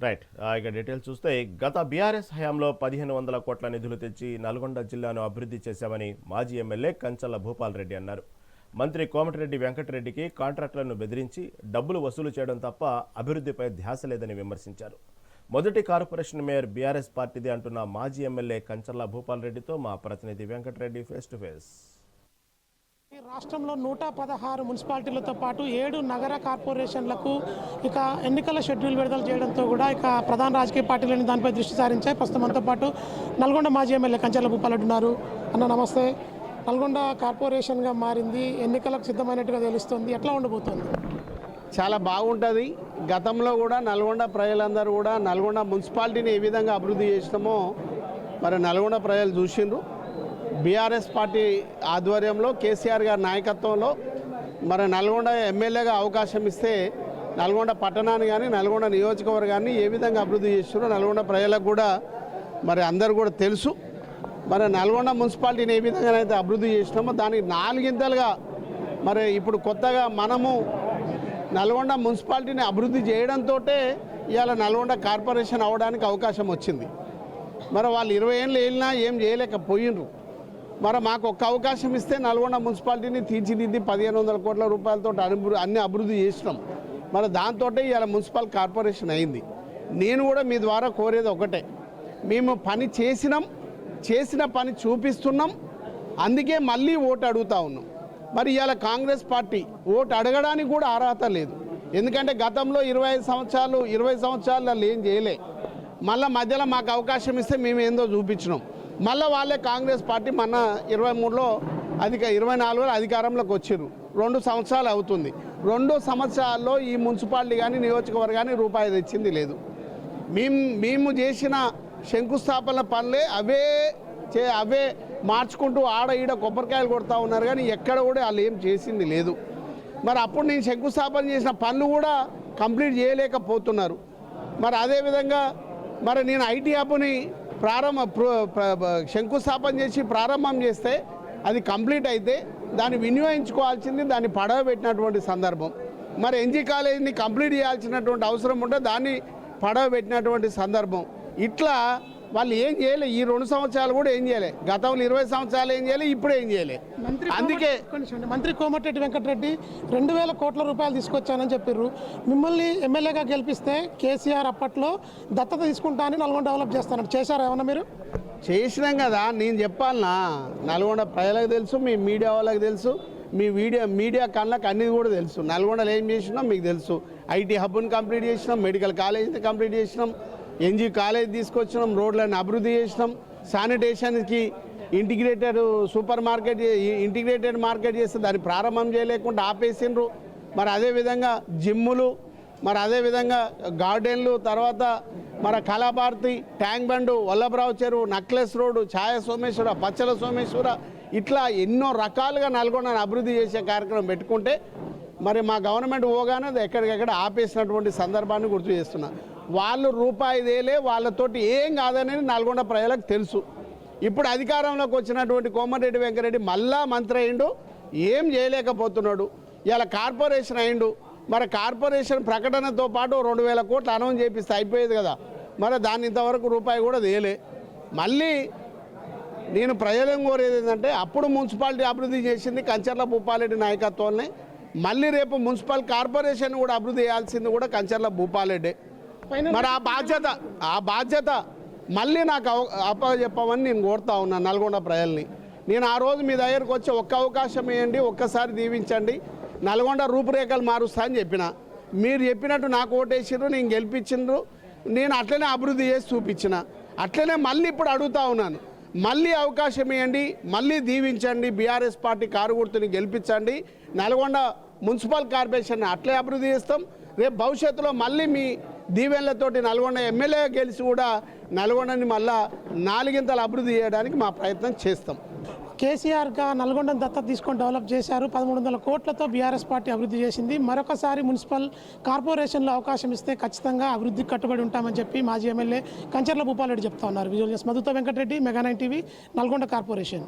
Right. ఇక details చూస్తే గత బీఆర్ఎస్ హయాంలో 1500 కోట్ల నిధులు తెచ్చి నల్గొండ జిల్లాను అభివృద్ధి చేశామని మాజీ ఎమ్మెల్యే కంచర్ల భూపాల్ రెడ్డి అన్నారు. మంత్రి కోమటిరెడ్డి వెంకటరెడ్డికి కాంట్రాక్టులను బెదిరించి డబ్బులు వసూలు చేయడం తప్ప అభివృద్ధిపై ధ్యాస లేదని విమర్శించారు. మొదటి కార్పొరేషన్ మేయర్ బీఆర్ఎస్ పార్టీది అంటున్న మాజీ ఎమ్మెల్యే కంచర్ల భూపాల్ రెడ్డితో మా ప్రతినిధి వెంకటరెడ్డి ఫేస్ టు ఫేస్. రాష్ట్రంలో 116 మున్సిపాలిటీలతో పాటు 7 నగర కార్పొరేషన్లకు ఇక ఎన్నికల షెడ్యూల్ విడుదల చేయడంతో కూడా ఇక ప్రధాన రాజకీయ పార్టీలని దానిపై దృష్టి సారించాయి. ప్రస్తుతం మనతో పాటు నల్గొండ మాజీ ఎమ్మెల్యే కంచర్ల భూపాల్ రెడ్డి ఉన్నారు. అన్న నమస్తే. నల్గొండ కార్పొరేషన్గా మారింది, ఎన్నికలకు సిద్ధమైనట్టుగా తెలుస్తుంది, ఎట్లా ఉండబోతుంది? చాలా బాగుంటుంది. గతంలో కూడా నల్గొండ ప్రజలందరూ కూడా నల్గొండ మున్సిపాలిటీని ఏ విధంగా అభివృద్ధి చేసినామో మరి నల్గొండ ప్రజలు చూసిండ్రు. బీఆర్ఎస్ పార్టీ ఆధ్వర్యంలో కేసీఆర్ గారి నాయకత్వంలో మరి నల్గొండ ఎమ్మెల్యేగా అవకాశం ఇస్తే నల్గొండ పట్టణాన్ని కానీ నల్గొండ నియోజకవర్గాన్ని ఏ విధంగా అభివృద్ధి చేస్తున్నారో నల్గొండ ప్రజలకు కూడా మరి అందరూ కూడా తెలుసు. మరి నల్గొండ మున్సిపాలిటీని ఏ విధంగానైతే అభివృద్ధి చేసినామో దానికి 4 ఇంతలుగా మరి ఇప్పుడు కొత్తగా మనము నల్గొండ మున్సిపాలిటీని అభివృద్ధి చేయడంతో ఇవాళ నల్గొండ కార్పొరేషన్ అవ్వడానికి అవకాశం వచ్చింది. మరి వాళ్ళు 20 ఏళ్ళు వెళ్ళినా ఏం చేయలేకపోయినరు. మరి మాకు ఒక్క అవకాశం ఇస్తే నల్గొండ మున్సిపాలిటీని తీర్చిదిద్ది 1500 కోట్ల రూపాయలతో అన్ని అభివృద్ధి చేసినాం. మరి దాంతో ఇవాళ మున్సిపల్ కార్పొరేషన్ అయింది. నేను కూడా మీ ద్వారా కోరేది ఒకటే, మేము పని చేసిన పని చూపిస్తున్నాం, అందుకే మళ్ళీ ఓటు అడుగుతూ ఉన్నాం. మరి ఇవాళ కాంగ్రెస్ పార్టీ ఓటు అడగడానికి కూడా అర్హత లేదు. ఎందుకంటే గతంలో 20 సంవత్సరాలు ఏం చేయలే. మళ్ళీ మధ్యలో మాకు అవకాశం ఇస్తే మేము ఏందో చూపించినాం. మళ్ళీ వాళ్ళే కాంగ్రెస్ పార్టీ మన 23లో 24లో అధికారంలోకి వచ్చారు. 2 సంవత్సరాలు అవుతుంది. 2 సంవత్సరాల్లో ఈ మున్సిపాలిటీ కానీ నియోజకవర్గాన్ని రూపాయి తెచ్చింది లేదు. మేము చేసిన శంకుస్థాపన పనులే అవే మార్చుకుంటూ ఆడ ఈడ కొబ్బరికాయలు కొడతా ఉన్నారు, కానీ ఎక్కడ కూడా వాళ్ళు ఏం చేసింది లేదు. మరి అప్పుడు నేను శంకుస్థాపన చేసిన పనులు కూడా కంప్లీట్ చేయలేకపోతున్నారు. మరి అదేవిధంగా మరి నేను ఐటీ హబ్ని శంకుస్థాపన చేసి ప్రారంభం చేస్తే అది కంప్లీట్ అయితే దాన్ని వినియోగించుకోవాల్సింది దాన్ని పడవ పెట్టినటువంటి సందర్భం. మరి ఎన్జీ కాలేజీని కంప్లీట్ చేయాల్సినటువంటి అవసరం ఉంటే దాన్ని పడవ పెట్టినటువంటి సందర్భం. ఇట్లా వాళ్ళు ఏం చేయలే. ఈ 2 సంవత్సరాలు కూడా ఏం చేయలే. గతంలో 20 సంవత్సరాలు ఏం చేయలే, ఇప్పుడు ఏం చేయలే. అందుకే మంత్రి కోమటిరెడ్డి వెంకటరెడ్డి 2000 కోట్ల రూపాయలు తీసుకొచ్చానని చెప్పారు. మిమ్మల్ని ఎమ్మెల్యేగా గెలిపిస్తే కేసీఆర్ అప్పట్లో దత్తత తీసుకుంటా అని నల్గొండ డెవలప్ చేస్తానని చేశారా ఏమన్నా? మీరు చేసినాం కదా, నేను చెప్పాలనా? నల్గొండ ప్రజలకు తెలుసు, మీ మీడియా వాళ్ళకి తెలుసు, మీ మీడియా కళ్ళకి అన్నీ కూడా తెలుసు. నల్గొండలో ఏం చేసినాం మీకు తెలుసు. ఐటీ హబ్ని కంప్లీట్ చేసినాం, మెడికల్ కాలేజీని కంప్లీట్ చేసినాం, ఎన్జీ కాలేజ్ తీసుకొచ్చినాం, రోడ్లను అభివృద్ధి చేసినాం, శానిటేషన్కి ఇంటిగ్రేటెడ్ మార్కెట్ చేస్తే దాన్ని ప్రారంభం చేయలేకుండా ఆపేసిండ్రు. మరి అదేవిధంగా జిమ్ములు, మరి అదేవిధంగా గార్డెన్లు, తర్వాత మరి కళాభారతి, ట్యాంక్ బండు, వల్లభరావు చెరువు, నక్లెస్ రోడ్డు, ఛాయ సోమేశ్వర, పచ్చల సోమేశ్వర, ఇట్లా ఎన్నో రకాలుగా నల్గొండను అభివృద్ధి చేసే కార్యక్రమం పెట్టుకుంటే మరి మా గవర్నమెంట్ పోగానే అది ఎక్కడికెక్కడ ఆపేసినటువంటి సందర్భాన్ని గుర్తు చేస్తున్నా. వాళ్ళు రూపాయి దేలే, వాళ్ళతోటి ఏం కాదనేది నల్గొండ ప్రజలకు తెలుసు. ఇప్పుడు అధికారంలోకి వచ్చినటువంటి కోమటిరెడ్డి వెంకటరెడ్డి మళ్ళా మంత్రి అయిండు, ఏం చేయలేకపోతున్నాడు. ఇలా కార్పొరేషన్ అయిండు. మరి కార్పొరేషన్ ప్రకటనతో పాటు 2000 కోట్లు అనౌన్స్ చేపిస్తే అయిపోయేది కదా. మరి దాన్ని ఇంతవరకు రూపాయి కూడా దేలే. మళ్ళీ నేను ప్రజలను కోరేది ఏంటంటే, అప్పుడు మున్సిపాలిటీ అభివృద్ధి చేసింది కంచర్ల భూపాల్ రెడ్డి నాయకత్వంలో, మళ్ళీ రేపు మున్సిపల్ కార్పొరేషన్ కూడా అభివృద్ధి చేయాల్సింది కూడా కంచర్ల భూపాల్ రెడ్డి. మరి ఆ బాధ్యత మళ్ళీ నాకు అప్పచెప్పమని నేను కోరుతా ఉన్నాను నల్గొండ ప్రజల్ని. నేను ఆ రోజు మీ దగ్గరకు వచ్చి ఒక్క అవకాశం ఇవ్వండి, ఒక్కసారి దీవించండి, నల్గొండ రూపురేఖలు మారుస్తా అని చెప్పిన. మీరు చెప్పినట్టు నాకు ఓటేసిర్రు, నేను గెలిపించిండ్రు, నేను అట్లనే అభివృద్ధి చేసి చూపించిన. అట్లనే మళ్ళీ ఇప్పుడు అడుగుతా ఉన్నాను, మళ్ళీ అవకాశం ఇవ్వండి, మళ్ళీ దీవించండి, బీఆర్ఎస్ పార్టీ కారు గుర్తుని గెలిపించండి, నల్గొండ మున్సిపల్ కార్పొరేషన్ అట్లే అభివృద్ధి చేస్తాం. రేపు భవిష్యత్తులో మళ్ళీ మీ దీవెనలతోటి నల్గొండ ఎమ్మెల్యే గెలిచి కూడా నల్గొండని మళ్ళా 4 ఇంతలు అభివృద్ధి చేయడానికి మా ప్రయత్నం చేస్తాం. కేసీఆర్గా నల్గొండను దత్తత తీసుకొని డెవలప్ చేశారు. 1300 కోట్లతో బీఆర్ఎస్ పార్టీ అభివృద్ధి చేసింది. మరొకసారి మున్సిపల్ కార్పొరేషన్లో అవకాశం ఇస్తే ఖచ్చితంగా అభివృద్ధికి కట్టుబడి ఉంటామని చెప్పి మాజీ ఎమ్మెల్యే కంచర్ల భూపాల్ రెడ్డి చెప్తా ఉన్నారు. విజువల్ న్యూస్ మధుతో Venkatareddy, mega 9 TV, Nalgonda corporation.